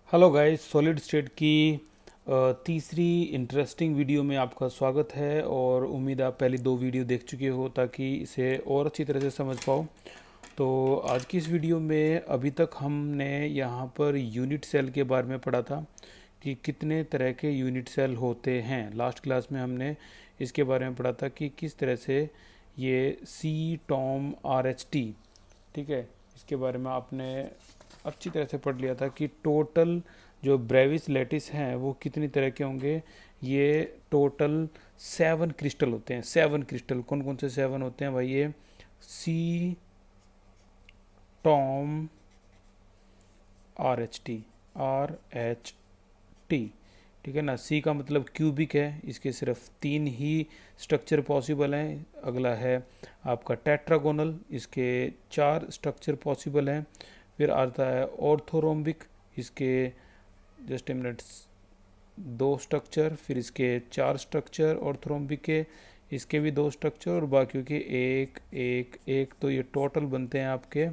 Hello guys, solid state की तीसरी interesting video में आपका स्वागत है। और उम्मीद आप पहली दो वीडियो देख चुके हो ताकि इसे और अच्छी तरह से समझ पाओ। तो आज की इस वीडियो में अभी तक हमने यहाँ पर यूनिट सेल के बारे में पढ़ा था कि कितने तरह के यूनिट सेल होते हैं। लास्ट क्लास में हमने इसके बारे में पढ़ा था कि किस तरह से ये सी टॉम आर एच टी, ठीक है, इसके बारे में आपने अच्छी तरह से पढ़ लिया था कि टोटल जो ब्रेविस लेटिस हैं वो कितनी तरह के होंगे। ये टोटल 7 क्रिस्टल होते हैं। 7 क्रिस्टल कौन कौन से 7 होते हैं भाई? ये सी टॉम आर एच टी, ठीक है ना। सी का मतलब क्यूबिक है, इसके सिर्फ 3 ही स्ट्रक्चर पॉसिबल हैं। अगला है आपका टेट्रागोनल, इसके 4 स्ट्रक्चर पॉसिबल हैं। फिर आता है ऑर्थोरोम्बिक, इसके जस्ट ए मिनट 2 स्ट्रक्चर, फिर इसके 4 स्ट्रक्चर ऑर्थोरोम्बिक के, इसके भी 2 स्ट्रक्चर और बाकियों के एक एक एक। तो ये टोटल बनते हैं आपके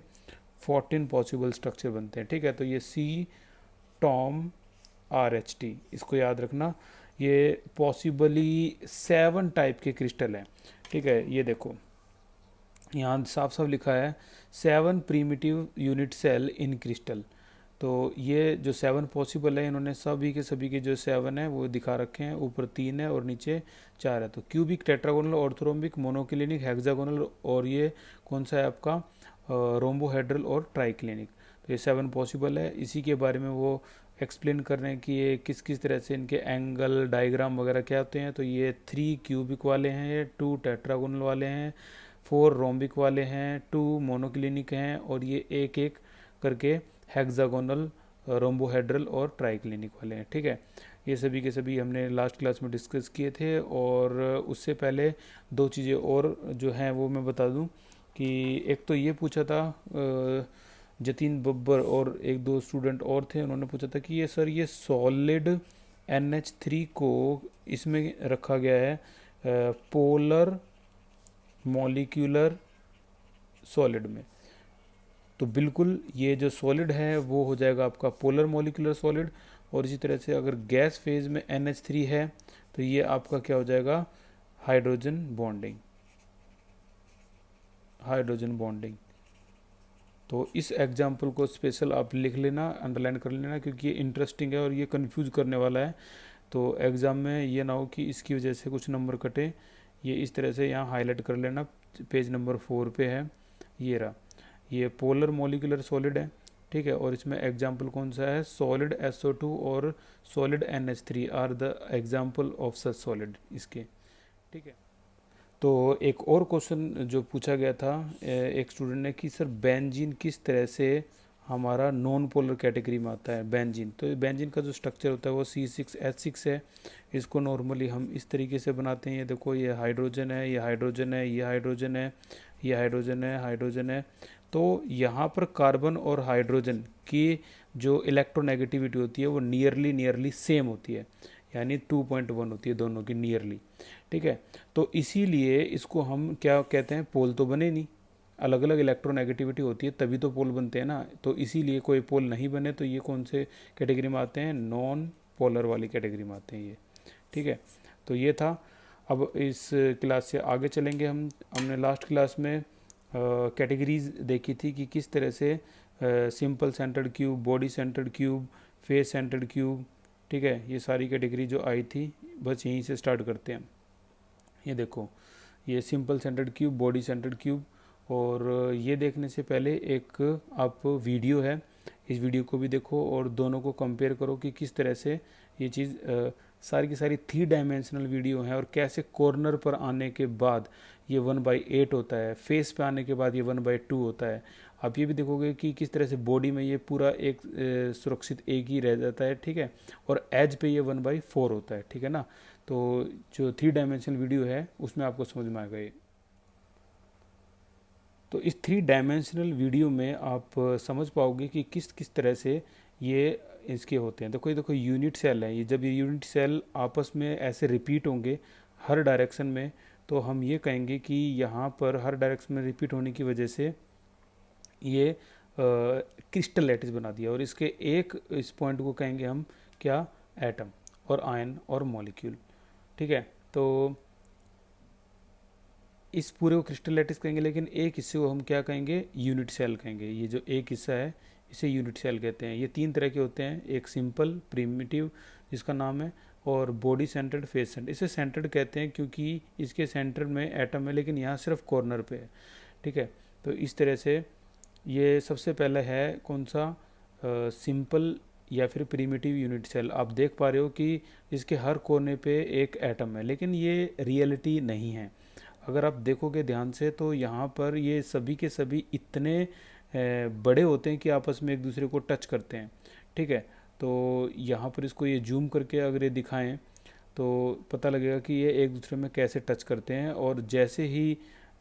14 पॉसिबल स्ट्रक्चर बनते हैं, ठीक है। तो ये सी टॉम आर एच टी, इसको याद रखना। ये पॉसिबली 7 टाइप के क्रिस्टल हैं, ठीक है। ये देखो यहाँ साफ साफ लिखा है 7 प्रीमिटिव यूनिट सेल इन क्रिस्टल। तो ये जो 7 पॉसिबल है, इन्होंने सभी के जो 7 है वो दिखा रखे हैं। ऊपर 3 है और नीचे 4 है। तो cubic, tetragonal, orthorhombic, monoclinic, hexagonal और ये कौन सा है आपका रोम्बोहेड्रल और ट्राइक्लिनिक। तो ये 7 पॉसिबल है। इसी के बारे में वो एक्सप्लेन कर रहे हैं कि ये किस किस तरह से इनके एंगल डायग्राम वगैरह क्या होते हैं। तो ये 3 क्यूबिक वाले हैं, ये 2 टेट्रागोनल वाले हैं, 4 रोम्बिक वाले हैं, 2 मोनोक्लिनिक हैं और ये एक एक करके हेक्सागोनल, रोम्बोहेड्रल और ट्राइक्लिनिक वाले हैं, ठीक है। ये सभी के सभी हमने लास्ट क्लास में डिस्कस किए थे। और उससे पहले दो चीज़ें और जो हैं वो मैं बता दूं कि एक तो ये पूछा था जतीन बब्बर और एक दो स्टूडेंट और थे, उन्होंने पूछा था कि ये सर ये सॉलिड NH3 को इसमें रखा गया है पोलर मॉलिक्यूलर सॉलिड में। तो बिल्कुल ये जो सॉलिड है वो हो जाएगा आपका पोलर मॉलिक्यूलर सॉलिड। और इसी तरह से अगर गैस फेज में NH3 है तो ये आपका क्या हो जाएगा? Hydrogen bonding, hydrogen bonding. तो इस एग्जाम्पल को स्पेशल आप लिख लेना, अंडरलाइन कर लेना, क्योंकि ये इंटरेस्टिंग है और ये कंफ्यूज करने वाला है। तो एग्ज़ाम में ये ना हो कि इसकी वजह से कुछ नंबर कटे। ये इस तरह से यहाँ हाईलाइट कर लेना। पेज नंबर 4 पे है, ये रहा। ये पोलर मॉलिक्यूलर सॉलिड है, ठीक है। और इसमें एग्जाम्पल कौन सा है? सॉलिड SO2 और solid NH3 are the example of such solid इसके, ठीक है। तो एक और क्वेश्चन जो पूछा गया था एक स्टूडेंट ने कि सर बेंजीन किस तरह से हमारा नॉन पोलर कैटेगरी में आता है? बेंजीन, तो बेंजीन का जो स्ट्रक्चर होता है वो C6H6 है। इसको नॉर्मली हम इस तरीके से बनाते हैं। ये देखो, ये हाइड्रोजन है, ये हाइड्रोजन है, ये हाइड्रोजन है, ये हाइड्रोजन है, हाइड्रोजन है। तो यहाँ पर कार्बन और हाइड्रोजन की जो इलेक्ट्रोनेगेटिविटी होती है वो नियरली नियरली सेम होती है, यानी 2.1 होती है दोनों की नियरली, ठीक है। तो इसीलिए इसको हम क्या कहते हैं? पोल तो बने नहीं, अलग अलग इलेक्ट्रोनेगेटिविटी होती है तभी तो पोल बनते हैं ना। तो इसीलिए कोई पोल नहीं बने तो ये कौन से कैटेगरी में आते हैं? नॉन पोलर वाली कैटेगरी में आते हैं ये, ठीक है। तो ये था। अब इस क्लास से आगे चलेंगे हम। हमने लास्ट क्लास में कैटेगरीज देखी थी कि किस तरह से simple centred cube, body centred cube, face centred cube, ठीक है, ये सारी कैटेगरी जो आई थी। बस यहीं से स्टार्ट करते हैं। ये देखो, ये simple centred cube, body centred cube. और ये देखने से पहले एक आप वीडियो है, इस वीडियो को भी देखो और दोनों को कंपेयर करो कि किस तरह से ये चीज़ सारी की सारी 3 डायमेंशनल वीडियो है और कैसे कॉर्नर पर आने के बाद ये 1/8 होता है, फेस पे आने के बाद ये 1/2 होता है। आप ये भी देखोगे कि किस तरह से बॉडी में ये पूरा एक सुरक्षित एक ही रह जाता है, ठीक है। और एज पे ये 1/4 होता है, ठीक है ना। तो जो 3 डायमेंशनल वीडियो है उसमें आपको समझ में आ गए। तो इस 3 डायमेंशनल वीडियो में आप समझ पाओगे कि किस किस तरह से ये इसके होते हैं। देखो, ये देखो यूनिट सेल है। ये जब ये यूनिट सेल आपस में ऐसे रिपीट होंगे हर डायरेक्शन में, तो हम ये कहेंगे कि यहाँ पर हर डायरेक्शन में रिपीट होने की वजह से ये क्रिस्टल लैटिस बना दिया, और इसके एक इस पॉइंट को कहेंगे हम क्या, एटम और आयन और मॉलिक्यूल। ठीक है, तो इस पूरे को क्रिस्टल लैटिस कहेंगे, लेकिन एक हिस्से को हम क्या कहेंगे, यूनिट सेल कहेंगे। ये जो एक हिस्सा है इसे यूनिट सेल कहते हैं। ये तीन तरह के होते हैं, एक सिंपल प्रिमिटिव जिसका नाम है, और बॉडी सेंटर्ड, फेस सेंटर्ड। इसे सेंटर्ड कहते हैं क्योंकि इसके सेंटर में एटम है, लेकिन यहाँ सिर्फ कॉर्नर पे है। ठीक है, तो इस तरह से ये सबसे पहले है कौन सा, सिंपल या फिर प्रिमिटिव यूनिट सेल। आप देख पा रहे हो कि इसके हर कोने पे एक एटम है, लेकिन ये रियलिटी नहीं है। अगर आप देखोगे ध्यान से तो यहाँ पर ये सभी के सभी इतने बड़े होते हैं कि आपस में एक दूसरे को टच करते हैं। ठीक है, तो यहाँ पर इसको ये जूम करके अगर ये दिखाएं तो पता लगेगा कि ये एक दूसरे में कैसे टच करते हैं। और जैसे ही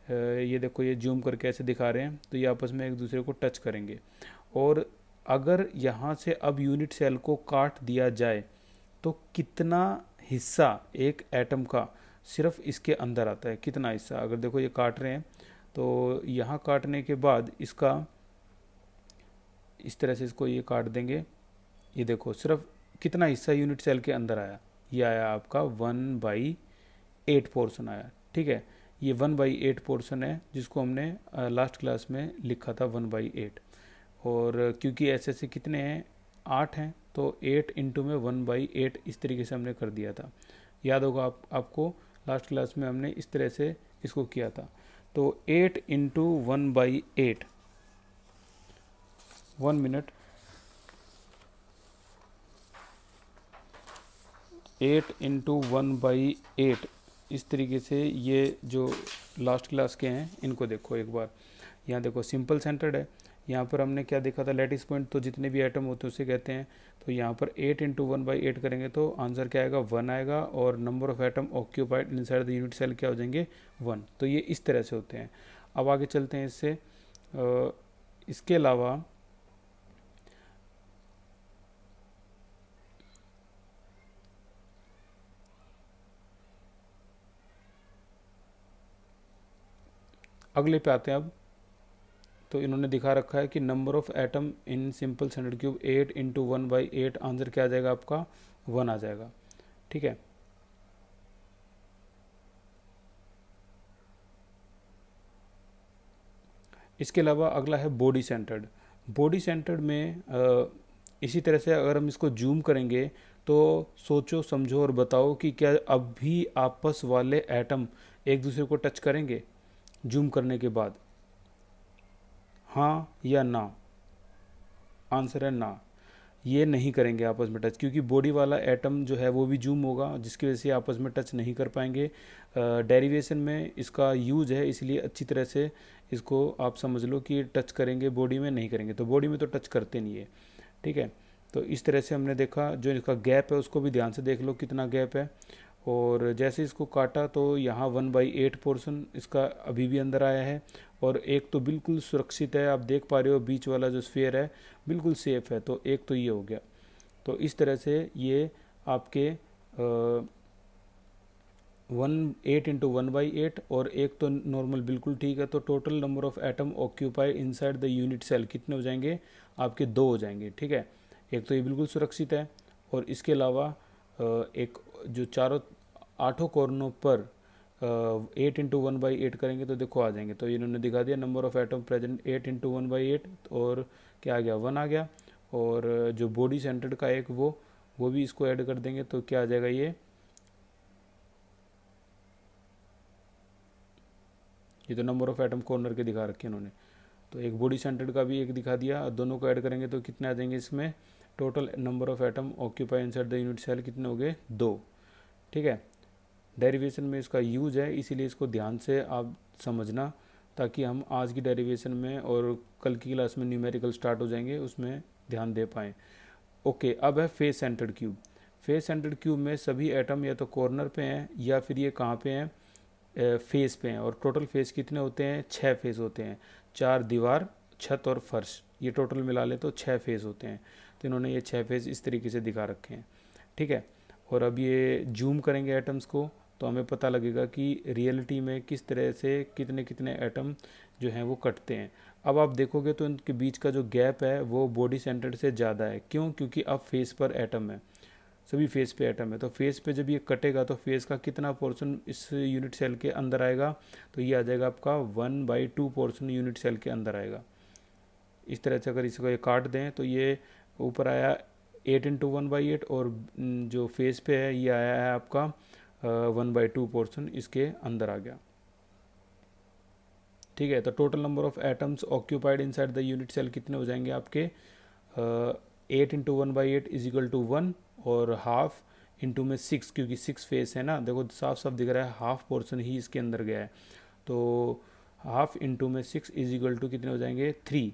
ये देखो ये जूम करके ऐसे दिखा रहे हैं तो ये आपस में एक दूसरे को टच करेंगे। और अगर यहाँ से अब यूनिट सेल को काट दिया जाए तो कितना हिस्सा एक एटम का सिर्फ इसके अंदर आता है, कितना हिस्सा। अगर देखो ये काट रहे हैं तो यहाँ काटने के बाद इसका इस तरह से इसको ये काट देंगे, ये देखो सिर्फ कितना हिस्सा यूनिट सेल के अंदर आया, ये आया आपका 1/8 पोर्शन आया। ठीक है, ये 1/8 पोर्शन है जिसको हमने लास्ट क्लास में लिखा था 1/8। और क्योंकि ऐसे ऐसे कितने हैं, 8 हैं, तो 8 इंटू में 1/8 इस तरीके से हमने कर दिया था। याद होगा आपको लास्ट क्लास में हमने इस तरह से इसको किया था। तो 8 इंटू 1/8, 1 मिनट, 8 इंटू 1/8 इस तरीके से ये जो लास्ट क्लास के हैं इनको देखो एक बार। यहाँ देखो सिंपल सेंटर्ड है, यहाँ पर हमने क्या देखा था, लैटिस पॉइंट, तो जितने भी एटम होते हैं उसे कहते हैं। तो यहाँ पर 8 इंटू 1/8 करेंगे तो आंसर क्या आएगा, 1 आएगा। और number of atom occupied inside the unit cell क्या हो जाएंगे, 1। तो ये इस तरह से होते हैं। अब आगे चलते हैं इससे। इसके अलावा अगले पे आते हैं अब। तो इन्होंने दिखा रखा है कि number of atom in simple centred cube 8 into 1/8, answer क्या आ जाएगा आपका, 1 आ जाएगा। ठीक है, इसके अलावा अगला है बॉडी सेंटर्ड। बॉडी सेंटर्ड में इसी तरह से अगर हम इसको जूम करेंगे तो सोचो समझो और बताओ कि क्या अब भी आपस वाले एटम एक दूसरे को टच करेंगे जूम करने के बाद, हाँ या ना। आंसर है ना, ये नहीं करेंगे आपस में टच, क्योंकि बॉडी वाला एटम जो है वो भी जूम होगा, जिसकी वजह से आपस में टच नहीं कर पाएंगे। डेरिवेशन में इसका यूज है, इसलिए अच्छी तरह से इसको आप समझ लो कि टच करेंगे, बॉडी में नहीं करेंगे। तो बॉडी में तो टच करते नहीं है। ठीक है, तो इस तरह से हमने देखा। जो इसका गैप है उसको भी ध्यान से देख लो कितना गैप है। और जैसे इसको काटा तो यहाँ 1/8 पोर्शन इसका अभी भी अंदर आया है, और एक तो बिल्कुल सुरक्षित है, आप देख पा रहे हो बीच वाला जो स्फीयर है बिल्कुल सेफ है। तो एक तो ये हो गया। तो इस तरह से ये आपके 8 इंटू 1/8 और एक तो नॉर्मल बिल्कुल ठीक है। तो total number of atom occupied inside the unit cell कितने हो जाएंगे आपके, 2 हो जाएंगे। ठीक है, एक तो ये बिल्कुल सुरक्षित है, और इसके अलावा एक जो चारों 8 कोर्नों पर 8 इंटू 1/8 करेंगे तो देखो आ जाएंगे। तो इन्होंने दिखा दिया number of atom present 8 into 1/8, और क्या आ गया, 1 आ गया। और जो बॉडी सेंटर्ड का एक वो भी इसको ऐड कर देंगे तो क्या आ जाएगा, ये तो नंबर ऑफ एटम कॉर्नर के दिखा रखे इन्होंने। तो एक बॉडी सेंटर्ड का भी एक दिखा दिया, दोनों को ऐड करेंगे तो कितने आ जाएंगे इसमें, total number of atom occupy inside the unit cell कितने हो गए, 2। ठीक है, डेरिवेशन में इसका यूज है, इसीलिए इसको ध्यान से आप समझना, ताकि हम आज की डेरिवेशन में और कल की क्लास में न्यूमेरिकल स्टार्ट हो जाएंगे उसमें ध्यान दे पाएँ। ओके, अब है face centred cube. Face centred cube में सभी एटम या तो कॉर्नर पे हैं या फिर ये कहाँ पे हैं, फेस पे हैं। और टोटल फेस कितने होते हैं, 6 फेस होते हैं, 4 दीवार, छत और फर्श, ये टोटल मिला ले तो 6 फेस होते हैं। तो इन्होंने ये 6 फेस इस तरीके से दिखा रखे हैं। ठीक है, और अब ये जूम करेंगे एटम्स को तो हमें पता लगेगा कि रियलिटी में किस तरह से कितने कितने एटम जो हैं वो कटते हैं। अब आप देखोगे तो इनके बीच का जो गैप है वो बॉडी सेंटर्ड से ज़्यादा है। क्यों? क्योंकि अब फेस पर एटम है, सभी फेस पे एटम है। तो फेस पे जब ये कटेगा तो फेस का कितना पोर्शन इस यूनिट सेल के अंदर आएगा? तो ये आ जाएगा आपका 1/2 पोर्शन यूनिट सेल के अंदर आएगा। इस तरह से अगर इसको ये काट दें तो ये ऊपर आया 8 × 1/8, और जो फेस पे है ये आया है आपका 1/2 पोर्शन इसके अंदर आ गया। ठीक है, तो total number of atoms occupied inside the unit cell कितने हो जाएंगे आपके? 8 × 1/8 इज इक्वल टू 1, और हाफ इंटू में 6, क्योंकि 6 फेस है ना, देखो साफ साफ दिख रहा है हाफ पोर्शन ही इसके अंदर गया है। तो हाफ इंटू में 6 इज इक्वल टू कितने हो जाएंगे? 3।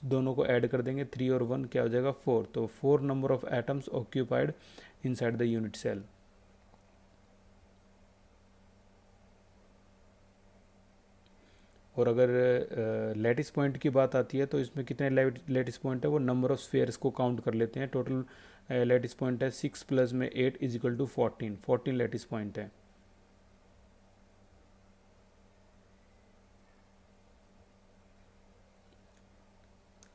दोनों को ऐड कर देंगे, 3 और 1 क्या हो जाएगा? 4। तो 4 number of atoms occupied inside the unit cell. और अगर लैटिस पॉइंट की बात आती है तो इसमें कितने लैटिस पॉइंट है, वो नंबर ऑफ स्फेयर्स को काउंट कर लेते हैं। टोटल लैटिस पॉइंट है 6 + में 8 is equal to 14। 14 lattice point है।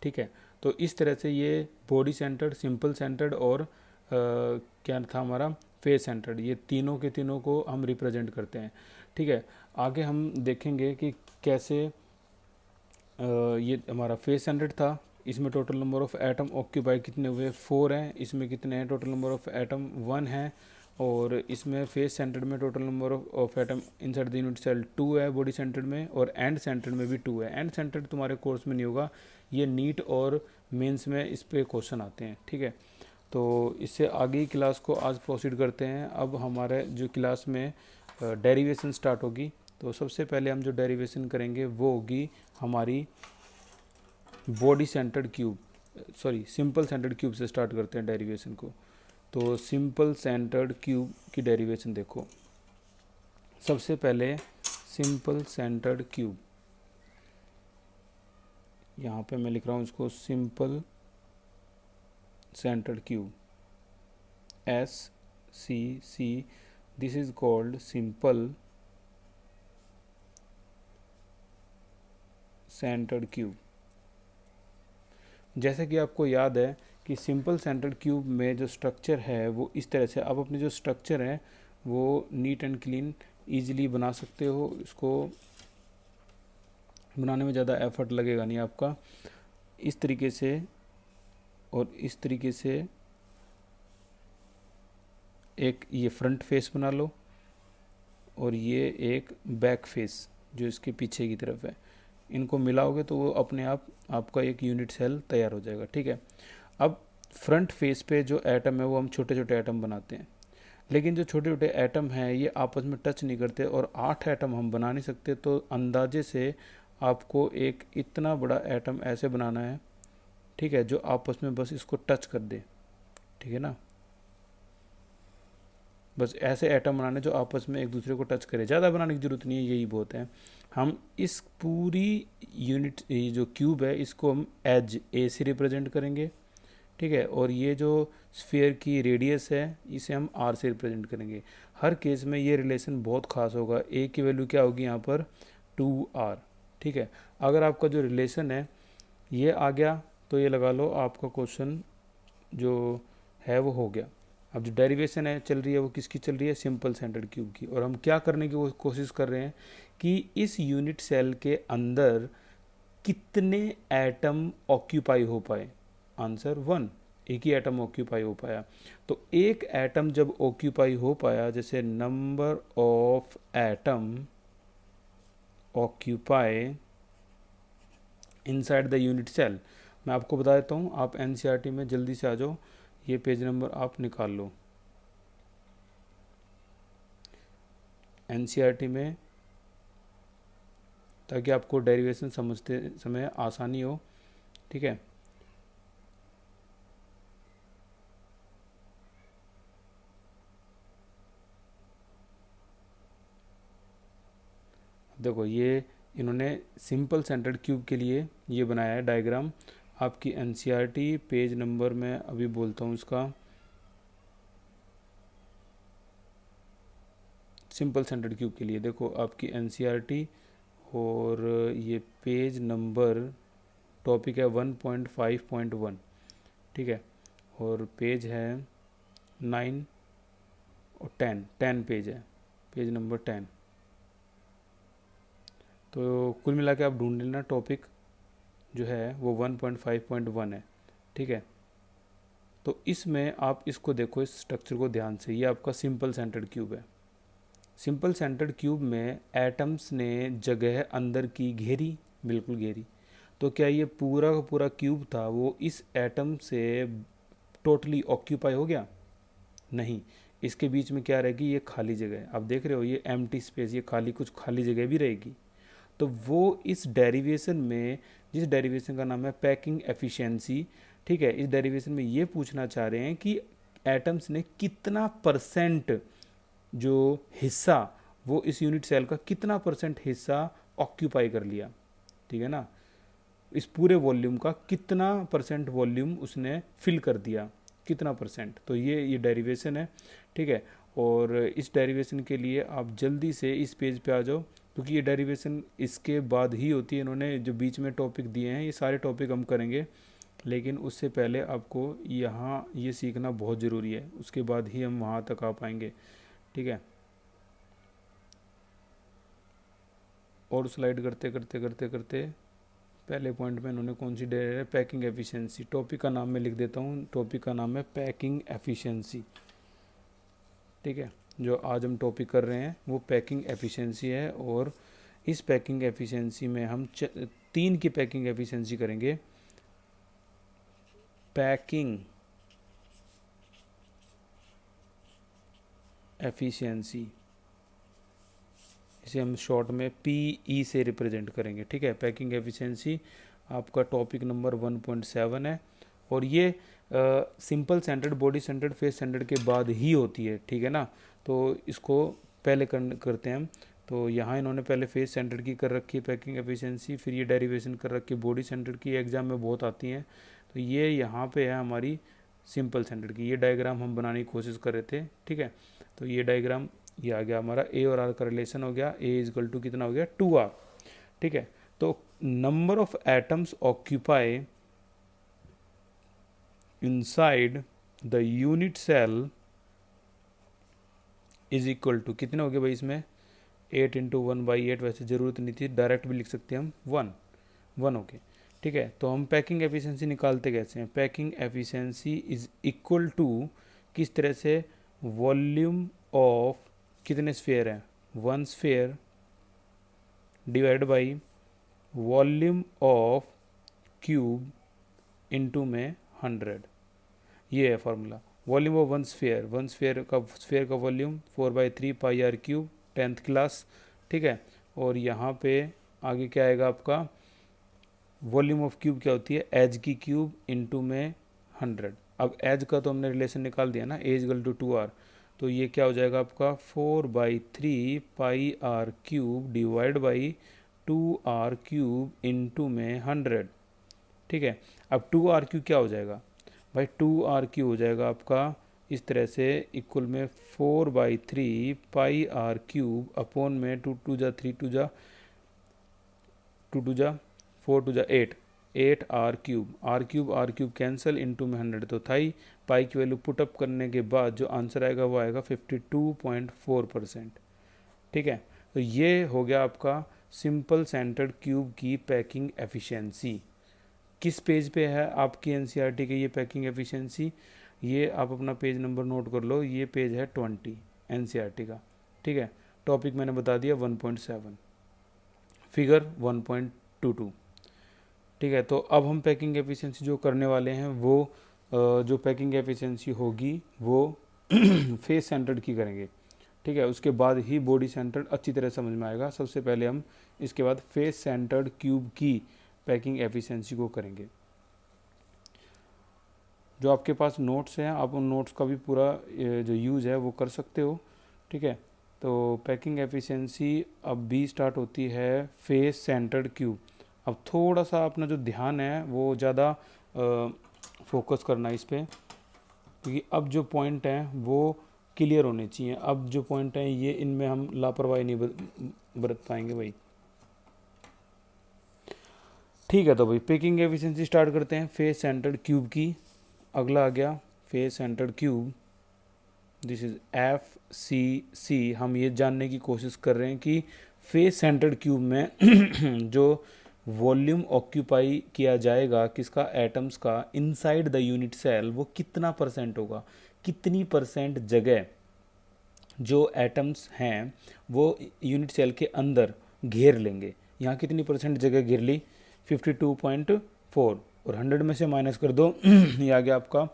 ठीक है, तो इस तरह से ये बॉडी सेंटर्ड, सिंपल सेंटर्ड और क्या था हमारा, फेस सेंटर्ड, ये तीनों के तीनों को हम रिप्रेजेंट करते हैं। ठीक है, आगे हम देखेंगे कि कैसे ये हमारा फेस सेंटर्ड था। इसमें total number of atom occupy कितने हुए? 4 हैं। इसमें कितने हैं? टोटल नंबर ऑफ एटम 1 है। और इसमें फेस सेंटर्ड में total number of atom inside the unit cell 2 है बॉडी सेंटर्ड में, और एंड सेंटर्ड में भी 2 है। एंड सेंटर्ड तुम्हारे कोर्स में नहीं होगा, ये नीट और मेंस में इस पे क्वेश्चन आते हैं। ठीक है, तो इससे आगे की क्लास को आज प्रोसीड करते हैं। अब हमारे जो क्लास में डेरिवेशन स्टार्ट होगी, तो सबसे पहले हम जो डेरिवेशन करेंगे वो होगी हमारी body centred cube, sorry simple centred cube से स्टार्ट करते हैं डेरिवेशन को। तो सिंपल सेंटर्ड क्यूब की डेरिवेशन देखो। सबसे पहले सिंपल सेंटर्ड क्यूब, यहाँ पे मैं लिख रहा हूँ इसको simple centred cube, SCC। This is called simple centred cube. जैसे कि आपको याद है कि सिंपल सेंटर्ड क्यूब में जो स्ट्रक्चर है वो इस तरह से, आप अपने जो स्ट्रक्चर है वो नीट एंड क्लीन ईजिली बना सकते हो। इसको बनाने में ज़्यादा एफर्ट लगेगा नहीं आपका। इस तरीके से और इस तरीके से एक ये फ्रंट फेस बना लो, और ये एक बैक फेस जो इसके पीछे की तरफ है, इनको मिलाओगे तो वो अपने आप आपका एक यूनिट सेल तैयार हो जाएगा। ठीक है, अब फ्रंट फेस पे जो एटम है वो हम छोटे छोटे एटम बनाते हैं, लेकिन जो छोटे छोटे एटम हैं ये आपस में टच नहीं करते, और 8 एटम हम बना नहीं सकते। तो अंदाजे से आपको एक इतना बड़ा एटम ऐसे बनाना है, ठीक है, जो आपस में बस इसको टच कर दे। ठीक है ना, बस ऐसे एटम बनाने जो आपस में एक दूसरे को टच करे, ज़्यादा बनाने की ज़रूरत नहीं है, यही बहुत है। हम इस पूरी यूनिट, ये जो क्यूब है इसको हम एज ए से रिप्रेजेंट करेंगे। ठीक है, और ये जो स्फीयर की रेडियस है इसे हम आर से रिप्रेजेंट करेंगे। हर केस में ये रिलेशन बहुत खास होगा। ए की वैल्यू क्या होगी यहाँ पर? 2r। ठीक है, अगर आपका जो रिलेशन है ये आ गया तो ये लगा लो आपका क्वेश्चन जो है वो हो गया। अब जो डेरिवेशन है चल रही है वो किसकी चल रही है? सिंपल सेंटर्ड क्यूब की। और हम क्या करने की कोशिश कर रहे हैं कि इस यूनिट सेल के अंदर कितने एटम ऑक्यूपाई हो पाए। आंसर 1, एक ही एटम ऑक्यूपाई हो पाया। तो एक एटम जब ऑक्यूपाई हो पाया, जैसे number of atom occupy inside the unit cell. मैं आपको बता देता हूँ, आप एनसीईआरटी में जल्दी से आ जाओ, ये पेज नंबर आप निकाल लो एनसीईआरटी में, ताकि आपको डेरिवेशन समझते समय आसानी हो। ठीक है, देखो ये इन्होंने सिंपल सेंटर्ड क्यूब के लिए ये बनाया है डायग्राम। आपकी एनसीईआरटी पेज नंबर मैं अभी बोलता हूँ इसका, सिंपल सेंटर्ड क्यूब के लिए देखो आपकी एनसीईआरटी, और ये पेज नंबर टॉपिक है 1.5.1, ठीक है, और पेज है 9 और 10 पेज है, पेज नंबर 10। तो कुल मिला के आप ढूंढ लेना, टॉपिक जो है वो 1.5.1 है, ठीक है। तो इसमें आप इसको देखो, इस स्ट्रक्चर को ध्यान से, ये आपका सिंपल सेंटर्ड क्यूब है। सिंपल सेंटर्ड क्यूब में एटम्स ने जगह अंदर की घेरी, बिल्कुल घेरी। तो क्या ये पूरा का पूरा क्यूब था वो इस एटम से टोटली ऑक्यूपाई हो गया? नहीं, इसके बीच में क्या रहेगी, ये खाली जगह। आप देख रहे हो ये एम्प्टी स्पेस, ये खाली, कुछ खाली जगह भी रहेगी। तो वो इस डेरिवेशन में, जिस डेरिवेशन का नाम है पैकिंग एफिशिएंसी, ठीक है, इस डेरिवेशन में ये पूछना चाह रहे हैं कि एटम्स ने कितना परसेंट जो हिस्सा, वो इस यूनिट सेल का कितना परसेंट हिस्सा ऑक्यूपाई कर लिया, ठीक है ना, इस पूरे वॉल्यूम का कितना परसेंट वॉल्यूम उसने फिल कर दिया, कितना परसेंट। तो ये डेरिवेशन है, ठीक है। और इस डेरिवेशन के लिए आप जल्दी से इस पेज पे आ जाओ, क्योंकि ये डेरिवेशन इसके बाद ही होती है। इन्होंने जो बीच में टॉपिक दिए हैं, ये सारे टॉपिक हम करेंगे, लेकिन उससे पहले आपको यहाँ ये सीखना बहुत ज़रूरी है, उसके बाद ही हम वहाँ तक आ पाएंगे, ठीक है। और स्लाइड करते करते करते करते पहले पॉइंट में इन्होंने कौन सी दे रहे हैं, पैकिंग एफिशिएंसी। टॉपिक का नाम मैं लिख देता हूँ, टॉपिक का नाम है पैकिंग एफिशिएंसी, ठीक है। जो आज हम टॉपिक कर रहे हैं वो पैकिंग एफिशिएंसी है। और इस पैकिंग एफिशिएंसी में हम 3 की पैकिंग एफिशिएंसी करेंगे। पैकिंग एफिशिएंसी, इसे हम शॉर्ट में PE से रिप्रेजेंट करेंगे, ठीक है। पैकिंग एफिशिएंसी आपका टॉपिक नंबर 1.7 है। और ये simple centred, body centred, face centred के बाद ही होती है, ठीक है ना। तो इसको पहले करते हैं हम। तो यहाँ इन्होंने पहले फेस सेंटर्ड की कर रखी है पैकिंग एफिशिएंसी, फिर ये डेरिवेशन कर रखी है बॉडी सेंटर्ड की, एग्जाम में बहुत आती हैं। तो ये यहाँ पे है हमारी सिंपल सेंटर्ड की। ये डायग्राम हम बनाने की कोशिश कर रहे थे, ठीक है। तो ये डायग्राम, ये आ गया हमारा A और R का रिलेशन हो गया, A इजकल टू कितना हो गया 2R, ठीक है। तो number of atoms occupy inside the unit cell is equal to कितने हो गए भाई इसमें, 8 इंटू 1/8। वैसे ज़रूरत नहीं थी, डायरेक्ट भी लिख सकते हैं हम, 1 ओके, ठीक है। तो हम पैकिंग एफिशिएंसी निकालते कैसे हैं, packing efficiency is equal to, किस तरह से, वॉल्यूम ऑफ, कितने स्फेयर हैं, 1 sphere divide by volume of cube into में 100। ये है formula, volume of 1 sphere, 1 sphere का volume 4/3 pi R cube, 10th class, ठीक है। और यहाँ पे आगे क्या आएगा आपका, वॉल्यूम ऑफ क्यूब क्या होती है, एज की क्यूब इनटू में 100। अब एज का तो हमने रिलेशन निकाल दिया ना, ए इक्वल टू 2R। तो ये क्या हो जाएगा आपका 4/3 pi R cube divide by 2R cube into में 100, ठीक है। अब 2R क्यूब क्या हो जाएगा भाई, 2R क्यूब हो जाएगा आपका इस तरह से, इक्वल में 4/3 पाई आर क्यूब अपॉन में 2 2 जा 3 2 जा 2 2 जा 4 2 जा 8 आर क्यूब कैंसिल इनटू में 100 तो था ही। पाई की वैल्यू पुटअप करने के बाद जो आंसर आएगा वो आएगा 52.4%, ठीक है। तो ये हो गया आपका सिंपल सेंटर्ड क्यूब की पैकिंग एफिशिएंसी। किस पेज पे है आपकी एनसीईआरटी की ये पैकिंग एफिशिएंसी, ये आप अपना पेज नंबर नोट कर लो, ये पेज है 20 एनसीईआरटी का, ठीक है। टॉपिक मैंने बता दिया 1.7, फिगर 1.22, ठीक है। तो अब हम पैकिंग एफिशिएंसी जो करने वाले हैं वो जो पैकिंग एफिशिएंसी होगी वो फेस सेंटर्ड की करेंगे, ठीक है। उसके बाद ही बॉडी सेंटर्ड अच्छी तरह समझ में आएगा। सबसे पहले हम इसके बाद फेस सेंटर्ड क्यूब की पैकिंग एफिशिएंसी को करेंगे। जो आपके पास नोट्स हैं, आप उन नोट्स का भी पूरा जो यूज़ है वो कर सकते हो, ठीक है। तो पैकिंग एफिशिएंसी अब भी स्टार्ट होती है फेस सेंटर्ड क्यूब। अब थोड़ा सा अपना जो ध्यान है वो ज़्यादा फोकस करना इस पर, क्योंकि अब जो पॉइंट हैं वो क्लियर होने चाहिए। अब जो पॉइंट हैं ये, इनमें हम लापरवाही नहीं बरत पाएंगे भाई। ठीक है, तो भाई पेकिंग एफिशिएंसी स्टार्ट करते हैं फेस सेंटर्ड क्यूब की। अगला आ गया face centred cube, this is FCC। हम ये जानने की कोशिश कर रहे हैं कि फेस सेंटर्ड क्यूब में जो वॉल्यूम ऑक्यूपाई किया जाएगा किसका, एटम्स का, इनसाइड द यूनिट सेल, वो कितना परसेंट होगा, कितनी परसेंट जगह जो एटम्स हैं वो यूनिट सेल के अंदर घेर लेंगे। यहाँ कितनी परसेंट जगह घेर ली, 52.4, और 100 में से माइनस कर दो ये आ गया आपका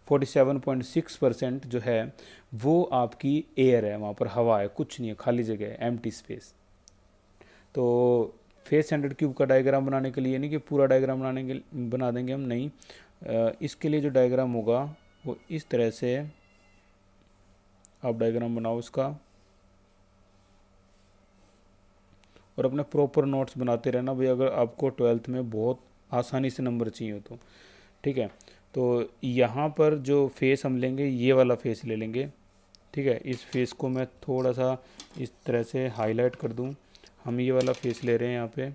47.6% जो है वो आपकी एयर है, वहाँ पर हवा है, कुछ नहीं है, खाली जगह है, एम्प्टी स्पेस। तो फेस सेंटर्ड क्यूब का डायग्राम बनाने के लिए नहीं कि पूरा डायग्राम बना देंगे हम, नहीं। इसके लिए जो डायग्राम होगा वो इस तरह से आप डायग्राम बनाओ इसका, और अपने प्रॉपर नोट्स बनाते रहना भाई, अगर आपको 12th में बहुत आसानी से नंबर चाहिए हो तो। ठीक है, तो यहाँ पर जो फेस हम लेंगे ये वाला फेस ले लेंगे। ठीक है, इस फेस को मैं थोड़ा सा इस तरह से हाईलाइट कर दूँ। हम ये वाला फेस ले रहे हैं, यहाँ पे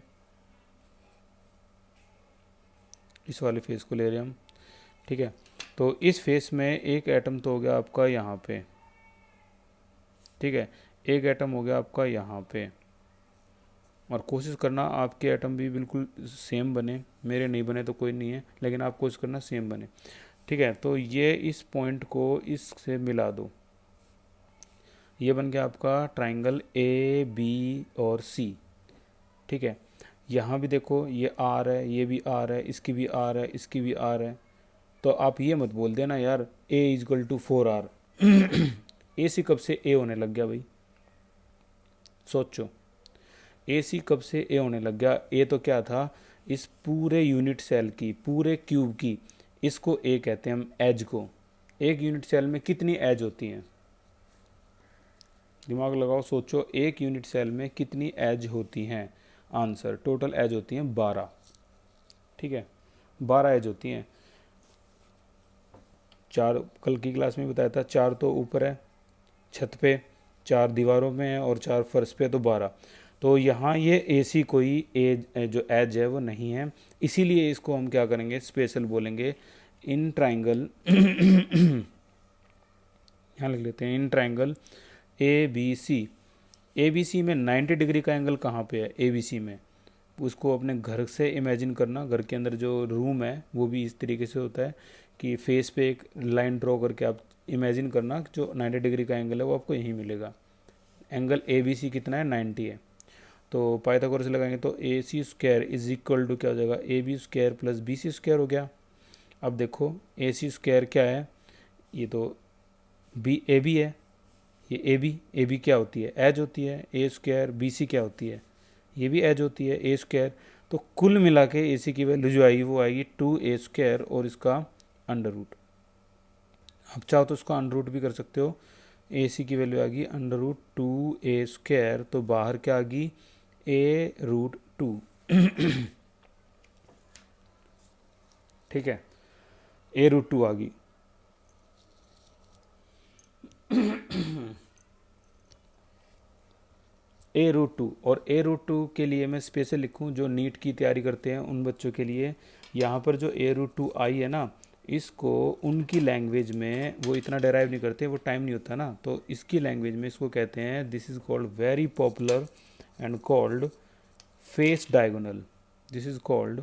इस वाले फेस को ले रहे हैं हम। ठीक है, तो इस फेस में एक एटम तो हो गया आपका यहाँ पे। ठीक है, एक एटम हो गया आपका यहाँ पे, और कोशिश करना आपके एटम भी बिल्कुल सेम बने, मेरे नहीं बने तो कोई नहीं है, लेकिन आप कोशिश करना सेम बने। ठीक है, तो ये इस पॉइंट को इससे मिला दो, ये बन गया आपका ट्राइंगल AB और C। ठीक है, यहाँ भी देखो ये R है, ये भी R है, इसकी भी R है, इसकी भी R है। तो आप ये मत बोल देना यार A=4R AC कब से A होने लग गया भाई, सोचो, AC कब से A होने लग गया। A तो क्या था, इस पूरे यूनिट सेल की, पूरे क्यूब की, इसको A कहते हैं हम, एज को। एक यूनिट सेल में कितनी एज होती हैं, दिमाग लगाओ, सोचो, एक यूनिट सेल में कितनी एज होती हैं। आंसर, टोटल एज होती हैं 12। ठीक है, 12 एज होती हैं। 4 कल की क्लास में बताया था, 4 तो ऊपर है छत पे, 4 दीवारों में है और 4 फर्श पे, तो 12। तो यहाँ ये AC कोई एज जो एज है वो नहीं है, इसीलिए इसको हम क्या करेंगे, स्पेशल बोलेंगे। इन ट्राइंगल यहाँ लिख लेते हैं, इन ट्राइंगल ABC में 90 डिग्री का एंगल कहाँ पे है, ABC में। उसको अपने घर से इमेजिन करना, घर के अंदर जो रूम है वो भी इस तरीके से होता है कि फेस पे एक लाइन ड्रॉ करके आप इमेजिन करना जो 90 डिग्री का एंगल है वो आपको यहीं मिलेगा। एंगल ABC कितना है, 90 है। तो पाइथागोरस लगाएंगे तो AC² इज इक्वल टू क्या हो जाएगा, AB² प्लस BC² हो गया। अब देखो AC² क्या है, ये तो AB है, ये AB क्या होती है, एज होती है। A² BC क्या होती है, ये भी एज होती है, A²। तो कुल मिला के AC की वैल्यू जो आएगी वो आएगी 2A² और इसका अंडर रूट। आप चाहो तो उसका अंडर रूट भी कर सकते हो। AC की वैल्यू आ गई √2A², तो बाहर क्या आ गई, A√2 ठीक है, A√2 आ गई। A√2, और A√2 के लिए मैं स्पेशल लिखूं जो नीट की तैयारी करते हैं उन बच्चों के लिए। यहाँ पर जो A√2 आई है ना, इसको उनकी लैंग्वेज में वो इतना डेराइव नहीं करते, वो टाइम नहीं होता ना, तो इसकी लैंग्वेज में इसको कहते हैं, this is called very popular and called face diagonal. This is called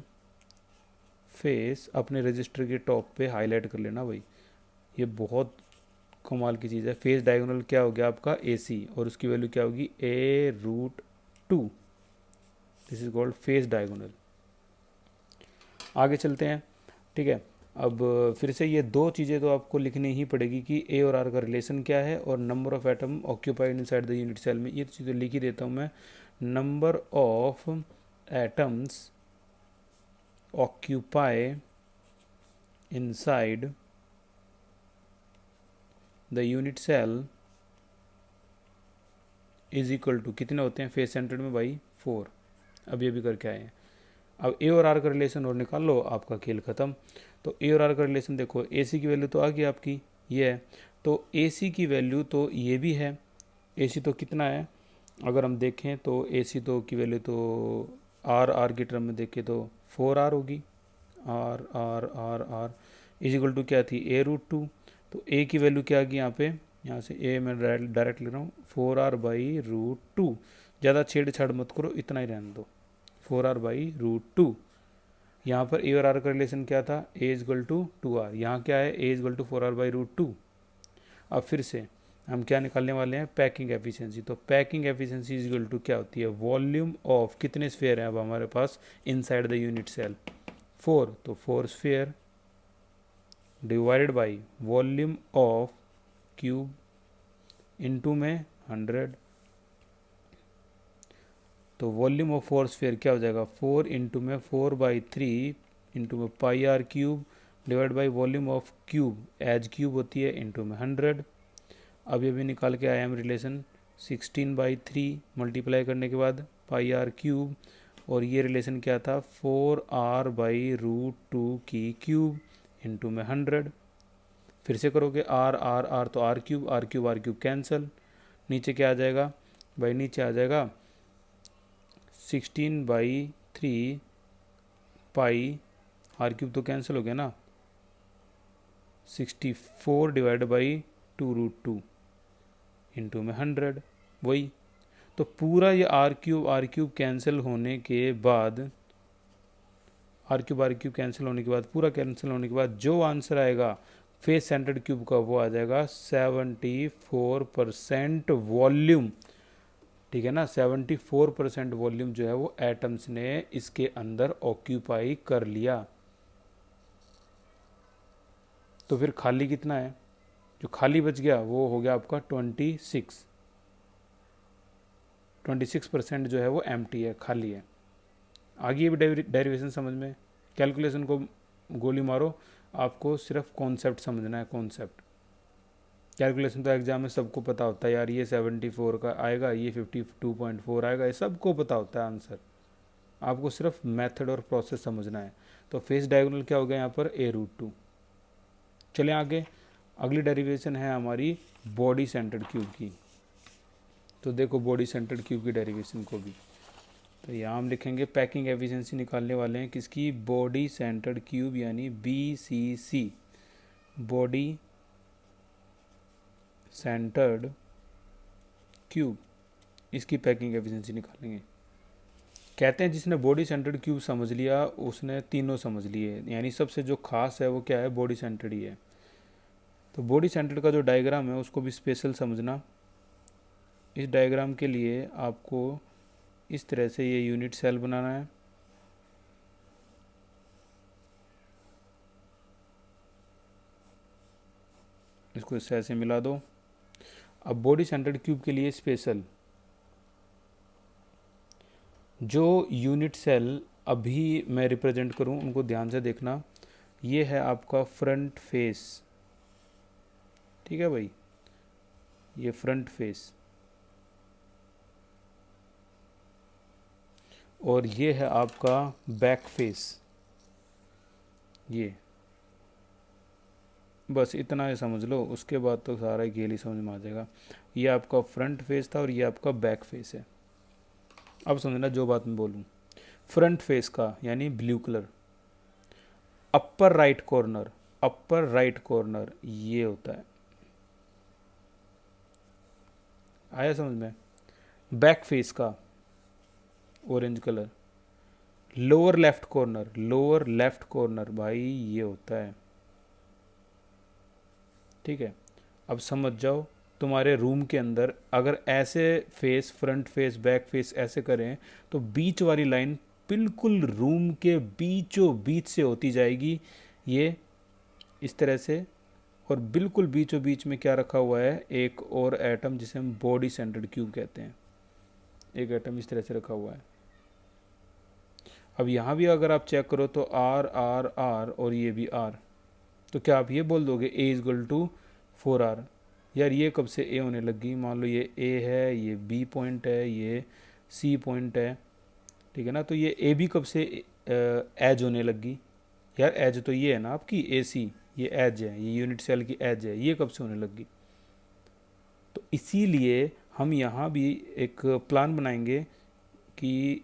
face, अपने रजिस्टर के टॉप पे हाईलाइट कर लेना भाई, ये बहुत कमाल की चीज़ है। फेस डायगोनल क्या हो गया आपका, AC, और उसकी वैल्यू क्या होगी, A√2। This is called face diagonal. आगे चलते हैं। ठीक है, अब फिर से ये दो चीज़ें तो आपको लिखनी ही पड़ेगी कि A और R का रिलेशन क्या है, और number of atom occupied inside the unit cell में, ये चीज़ें लिख ही देता हूँ मैं। Number of atoms occupy inside the unit cell is equal to, कितने होते हैं फेस सेंटर्ड में भाई, 4। अब ये भी करके आए हैं। अब A और R का रिलेशन और निकाल लो, आपका खेल ख़त्म। तो A और R का रिलेशन देखो, AC की वैल्यू तो आ गई आपकी, ये है, तो AC की वैल्यू तो ये भी है। AC तो कितना है, अगर हम देखें तो AC तो की वैल्यू तो R की टर्म में देखें तो 4r होगी, r इज इक्वल टू क्या थी a√2। तो a की वैल्यू क्या आ गई यहाँ पे, यहाँ से a मैं डायरेक्ट लिख रहा हूँ 4r/√2। ज़्यादा छेड़छाड़ मत करो, इतना ही रहने दो, 4r/√2। यहाँ पर a और r का रिलेशन क्या था, a is equal to 2r, यहाँ क्या है a is equal to 4r/√2। अब फिर से हम क्या निकालने वाले हैं, पैकिंग एफिशिएंसी। तो packing efficiency is equal to क्या होती है, वॉल्यूम ऑफ, कितने स्फेयर हैं अब हमारे पास इनसाइड द यूनिट सेल, 4, तो 4 sphere divided by volume of cube into में 100। तो वॉल्यूम ऑफ 4 स्फेयर क्या हो जाएगा, 4 इंटू में 4/3 इंटू में πr³ divide by volume of cube, edge cube होती है, इंटू में 100। अब ये भी निकाल के आया हम रिलेशन, 16/3 मल्टीप्लाई करने के बाद πr³, और ये रिलेशन क्या था 4r/√2 की क्यूब इंटू में 100। फिर से करोगे r तो r³ कैंसल, नीचे क्या आ जाएगा भाई, नीचे आ जाएगा 16/3 पाई, r³ तो कैंसिल हो गया ना, 64 डिवाइड बाई 2√2 इंटू में 100, वही। तो पूरा ये r³ कैंसिल होने के बाद, r³ कैंसिल होने के बाद, पूरा कैंसिल होने के बाद जो आंसर आएगा फेस सेंटर्ड क्यूब का, वो आ जाएगा 74% वॉल्यूम। ठीक है ना, 74% वॉल्यूम जो है वो एटम्स ने इसके अंदर ऑक्यूपाई कर लिया। तो फिर खाली कितना है, जो खाली बच गया वो हो गया आपका 26% जो है वो एम्प्टी है, खाली है। आगे भी डेरिवेशन समझ में, कैलकुलेशन को गोली मारो, आपको सिर्फ कॉन्सेप्ट समझना है, कॉन्सेप्ट। कैलकुलेशन तो एग्जाम में सबको पता होता है यार, ये 74 का आएगा, ये 52.4 आएगा, ये सबको पता होता है आंसर, आपको सिर्फ मेथड और प्रोसेस समझना है। तो फेस डायगोनल क्या हो गया यहाँ पर, a√2। चलें आगे, अगली डेरिवेशन है हमारी बॉडी सेंटर्ड क्यूब की। तो देखो बॉडी सेंटर्ड क्यूब की डेरिवेशन को भी, तो यहाँ हम लिखेंगे पैकिंग एफिशिएंसी निकालने वाले हैं किसकी, बॉडी सेंटर्ड क्यूब यानी BCC, बॉडी सेंटर्ड क्यूब, इसकी पैकिंग एफिशिएंसी निकालेंगे। कहते हैं जिसने बॉडी सेंटर्ड क्यूब समझ लिया उसने तीनों समझ लिए, यानी सबसे जो खास है वो क्या है, बॉडी सेंटर्ड ही है। तो बॉडी सेंटर्ड का जो डायग्राम है उसको भी स्पेशल समझना। इस डायग्राम के लिए आपको इस तरह से ये यूनिट सेल बनाना है, इसको इससे ऐसे मिला दो। अब बॉडी सेंटर्ड क्यूब के लिए स्पेशल जो यूनिट सेल अभी मैं रिप्रेजेंट करूं उनको ध्यान से देखना। ये है आपका फ्रंट फेस, ठीक है भाई, ये फ्रंट फेस, और ये है आपका बैक फेस। ये बस इतना ही समझ लो, उसके बाद तो सारा खेल ही समझ में आ जाएगा। ये आपका फ्रंट फेस था और ये आपका बैक फेस है। अब समझना जो बात मैं बोलूँ, फ्रंट फेस का यानी blue colour, upper right corner, upper right corner ये होता है, आया समझ में। बैक फेस का orange colour, lower left corner, lower left corner भाई ये होता है, ठीक है। अब समझ जाओ, तुम्हारे रूम के अंदर अगर ऐसे face, front face, back face ऐसे करें तो बीच वाली लाइन बिल्कुल रूम के बीचों बीच से होती जाएगी, ये इस तरह से। और बिल्कुल बीचों बीच में क्या रखा हुआ है, एक और एटम जिसे हम बॉडी सेंटर्ड क्यूब कहते हैं, एक एटम इस तरह से रखा हुआ है। अब यहाँ भी अगर आप चेक करो तो आर आर आर और ये भी आर, तो क्या आप ये बोल दोगे A is equal to 4R। यार ये कब से A होने लगी, मान लो ये A है, ये B पॉइंट है, ये C पॉइंट है, ठीक है ना। तो ये A भी कब से एज होने लगी, यार एज तो ये है ना आपकी AC, ये एज है, ये यूनिट सेल की एज है, ये कब से होने लगी। तो इसीलिए हम यहाँ भी एक प्लान बनाएंगे कि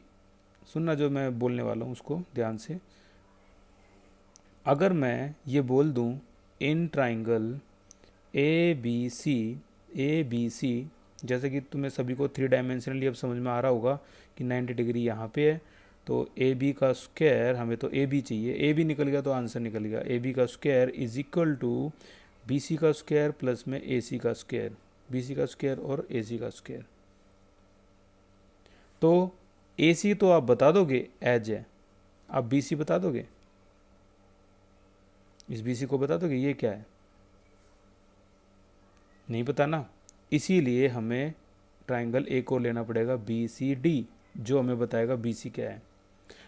सुनना जो मैं बोलने वाला हूँ उसको ध्यान से। अगर मैं ये बोल दूँ in triangle A B C, जैसे कि तुम्हें सभी को थ्री डायमेंशनली अब समझ में आ रहा होगा कि 90 डिग्री यहाँ पे है, तो ए बी का स्क्वायर, हमें तो ए बी चाहिए, ए बी निकल गया तो आंसर निकल गया। ए बी का square is equal to B C का स्क्वायर प्लस में ए सी का स्क्वायर, बी सी का स्क्वायर और ए सी का स्क्वायर। तो ए सी तो आप बता दोगे एज है, आप बी सी बता दोगे, इस बी सी को बता दोगे ये क्या है? नहीं पता ना, इसीलिए हमें ट्राइंगल ए को लेना पड़ेगा बी सी डी, जो हमें बताएगा बी सी क्या है।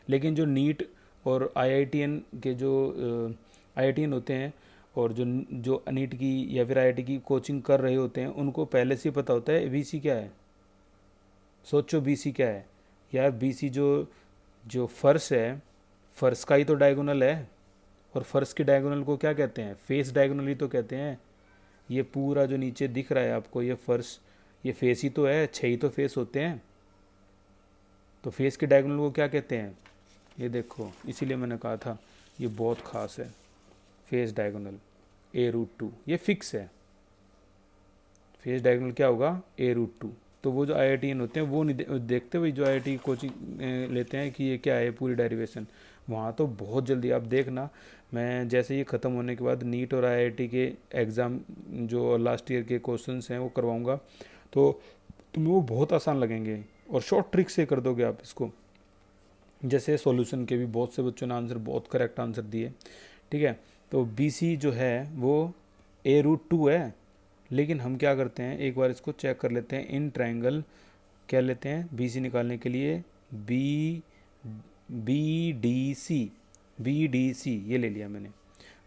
लेकिन जो नीट और आईआईटीएन के जो आईआईटीएन होते हैं और जो जो नीट की या फिर आईआईटी की कोचिंग कर रहे होते हैं, उनको पहले से ही पता होता है बी सी क्या है। सोचो बी सी क्या है यार, बी सी जो जो फर्श है, फर्श का ही तो डायगोनल है, और फर्श के डायगोनल को क्या कहते हैं? फेस डायगोनल ही तो कहते हैं। ये पूरा जो नीचे दिख रहा है आपको ये फर्श, ये फेस ही तो है, 6 ही तो फेस होते हैं। तो फेस के डायगोनल को क्या कहते हैं? ये देखो, इसीलिए मैंने कहा था ये बहुत खास है। फेस डायगोनल A√2, ये फिक्स है। फेस डायगोनल क्या होगा? A√2। तो वो जो आईआईटीएन होते हैं वो नहीं देखते हुए, जो आईआईटी कोचिंग लेते हैं कि ये क्या है पूरी डेरिवेशन, वहाँ तो बहुत जल्दी आप देखना। मैं जैसे ये ख़त्म होने के बाद नीट और आईआईटी के एग्ज़ाम जो लास्ट ईयर के क्वेश्चंस हैं वो करवाऊँगा, तो तुम्हें वो बहुत आसान लगेंगे और शॉर्ट ट्रिक से कर दोगे आप इसको। जैसे सॉल्यूशन के भी बहुत से बच्चों ने आंसर, बहुत करेक्ट आंसर दिए, ठीक है। तो बी सी जो है वो A√2 है, लेकिन हम क्या करते हैं, एक बार इसको चेक कर लेते हैं। इन ट्राइंगल क्या लेते हैं बी सी निकालने के लिए? बी बी डी सी ये ले लिया मैंने,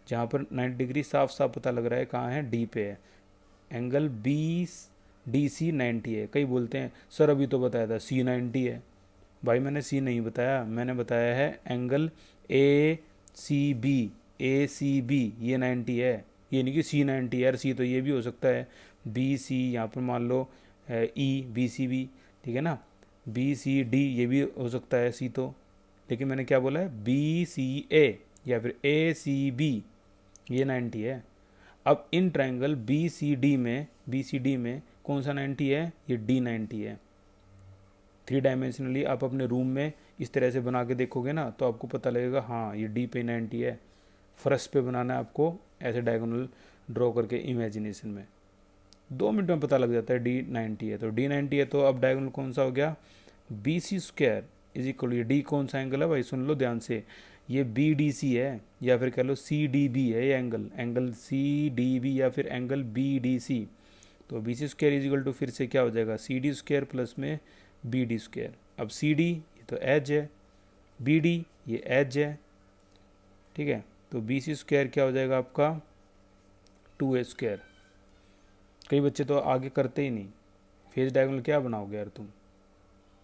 जहाँ पर 90 डिग्री साफ साफ पता लग रहा है कहाँ है, डी पे है। एंगल बी डी सी 90 है। कई बोलते हैं सर अभी तो बताया था सी 90 है। भाई मैंने सी नहीं बताया, मैंने बताया है एंगल ए सी बी ये 90 है। ये नहीं कि सी 90 है यार, सी तो ये भी हो सकता है, बी सी यहाँ पर मान लो ई बी सी बी, ठीक है ना, बी सी डी ये भी हो सकता है सी तो, लेकिन मैंने क्या बोला है? बी सी ए या फिर ए सी बी ये 90 है। अब in triangle B C D में कौन सा 90 है? ये डी 90 है। थ्री डायमेंशनली आप अपने रूम में इस तरह से बना के देखोगे ना, तो आपको पता लगेगा हाँ ये डी पे 90 है। फर्श पे बनाना है आपको ऐसे डायगोनल ड्रॉ करके इमेजिनेशन में, 2 मिनट में पता लग जाता है डी 90 है। तो डी 90 है तो अब डायगोनल कौन सा हो गया? B C square is equal, ये डी कौन सा एंगल है भाई, सुन लो ध्यान से, ये बी डी सी है या फिर कह लो सी डी बी है। ये एंगल सी डी बी या फिर एंगल बी डी सी। तो B C square is equal to फिर से क्या हो जाएगा? सी डी स्क्वायर प्लस में बी डी स्क्वायर। अब सी डी ये तो एज है, बी डी ये एज है, ठीक है। तो बी सी स्क्वायर क्या हो जाएगा आपका? 2A square. कई बच्चे तो आगे करते ही नहीं, फेस डायगोनल क्या बनाओगे यार तुम,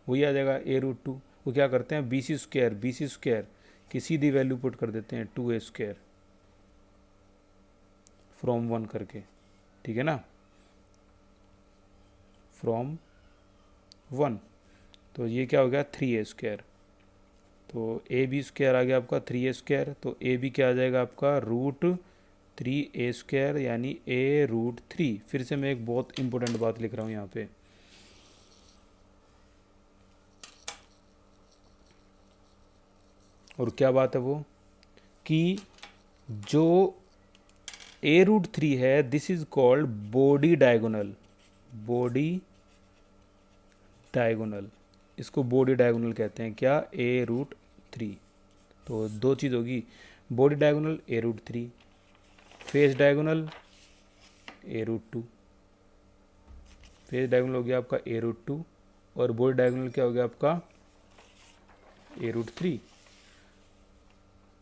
वही आ जाएगा A√2। वो क्या करते हैं? बी सी स्क्वायर की सीधी वैल्यू पुट कर देते हैं 2A स्क्वायर फ्रॉम 1 करके, ठीक है ना, फ्रॉम 1। तो ये क्या हो गया? 3A square. तो ए बी स्क्वायर आ गया आपका 3A स्क्वायर। तो ए बी क्या आ जाएगा आपका? √3A स्क्वायर यानी A√3। फिर से मैं एक बहुत इंपॉर्टेंट बात लिख रहा हूँ यहाँ पे, और क्या बात है वो कि जो A√3 है this is called body diagonal. इसको बॉडी डायगोनल कहते हैं क्या? A√3। तो दो चीज़ होगी, body diagonal A√3, face diagonal A√2। Face diagonal हो गया आपका A√2 और बॉडी डायगोनल क्या हो गया आपका? A√3।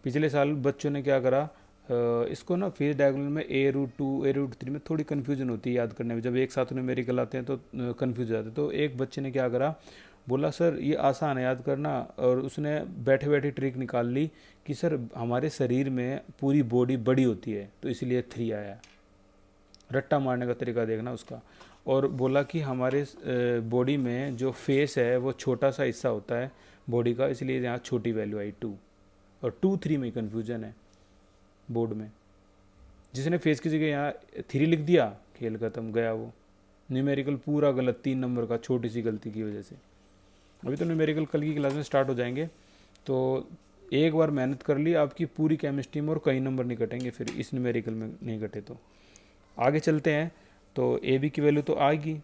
पिछले साल बच्चों ने क्या करा, इसको ना फेस डायगोनल में A√2 A√3 में थोड़ी कन्फ्यूजन होती है याद करने में, जब एक साथ उन्हें मेरिकल आते हैं तो कन्फ्यूज हो जाते हैं। तो एक बच्चे ने क्या करा, बोला सर ये आसान है याद करना, और उसने बैठे बैठे ट्रिक निकाल ली कि सर हमारे शरीर में पूरी बॉडी बड़ी होती है तो इसलिए 3 आया। रट्टा मारने का तरीका देखना उसका। और बोला कि हमारे बॉडी में जो फेस है वो छोटा सा हिस्सा होता है बॉडी का, इसलिए यहाँ छोटी वैल्यू आई 2, और 2 3 में कन्फ्यूजन है बोर्ड में। जिसने फेस की जगह यहाँ 3 लिख दिया, खेल खत्म, गया वो। न्यूमेरिकल पूरा गलत 3 नंबर का, छोटी सी गलती की वजह से। अभी तो न्यूमेरिकल कल की क्लास में स्टार्ट हो जाएंगे, तो एक बार मेहनत कर ली आपकी पूरी केमिस्ट्री में और कई नंबर नहीं कटेंगे फिर, इस न्यूमेरिकल में नहीं कटे तो। आगे चलते हैं, तो ए बी की वैल्यू तो आएगी।